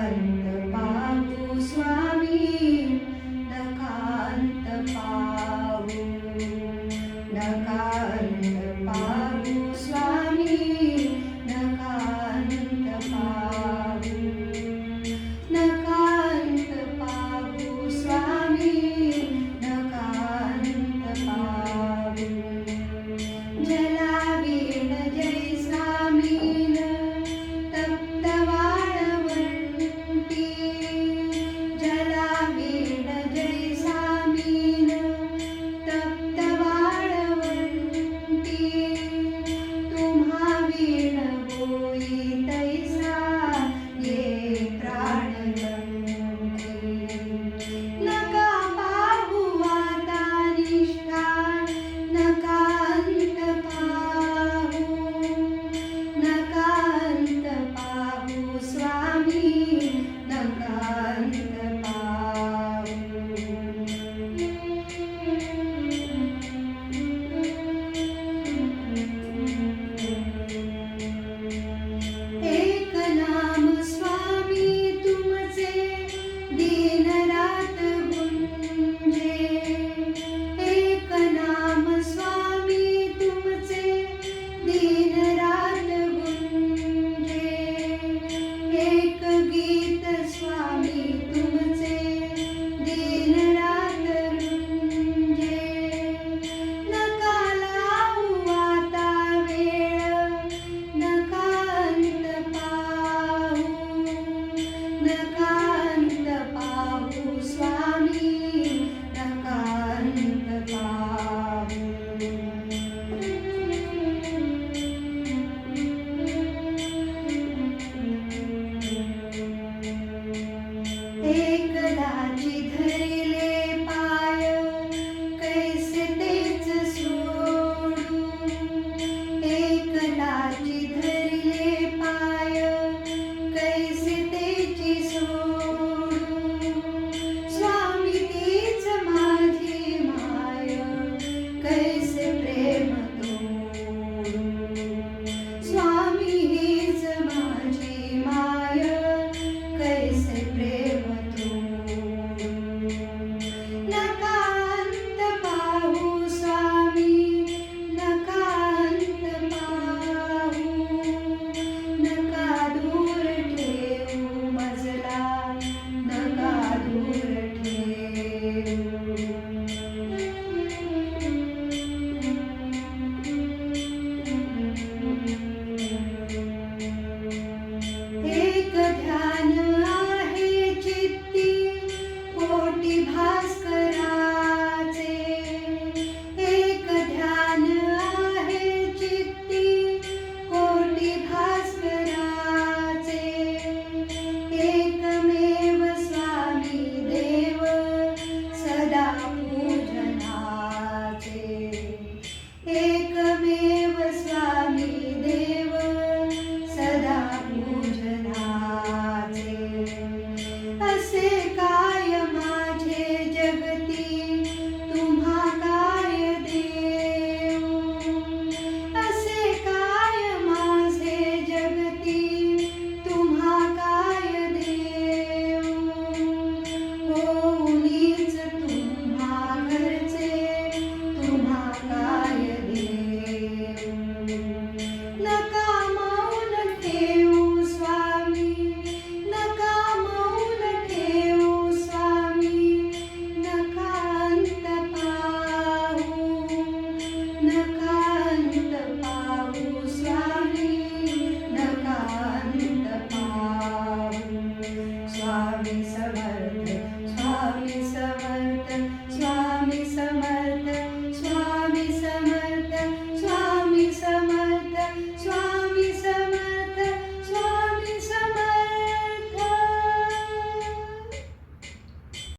नकांत पाहू स्वामी, नकांत पाहू, नकांत पाहू स्वामी, नकांत पाहू, नकांत पाहू स्वामी, नकांत पाहू. जलावीण जैसा मीन तप्त वाळवंटी, जलावीण जैसा मीन तप्त वाळवंटी, तुम्हा वीण बोई तैसा ये प्राणगंटी. नका पाहू आता निष्ठा, नकांत पाहू, नकांत पाहू स्वामी, नकांत पाहू. एक नाम स्वामी तुमचे दिन रात गुंजे, एक नाम स्वामी तुमचे दिन रात गुंजे, एक गीत स्वामी तुमचे दिन रात रुंजे. नका लावू आता वेळ, नकांत पाहू, नकांत पाहू स्वामी, नकांत पाहू. एकदाची धरिले पाय, कैसे तेच सोडू, एकदाची धरिले पाय, कैसे तेची सोडू. स्वामी तीच माझी माय, कैसे प्रेम तोडू. स्वामी हीच माझी माय, कैसे प्रेम तोडू. नकांत पाहू स्वामी, नकांत पाहू, नका दूर ठेवू मजला, नका दूर ठेवू. एक ध्यान आहे चित्ती कोटी भास्कराचे, एक ध्यान आहे चित्ती कोटी भास्कराचे. एकमेव स्वामी देव सदा पूजनाचे, एकमेव स्वामी देव सदा पूजनाचे. असे काय माझे जगती, तुम्हा काय देऊ. असे काय माझे जगती, तुम्हा काय देऊ. होऊनीच तुम्हा घरचे, तुम्हा काय देऊ. नका मौन ठेवू स्वामी, नका मौन ठेवू स्वामी, नकांत पाहू, नकांत पाहू स्वामी, नकांत पाहू. स्वामी समर्थ, स्वामी समर्थ.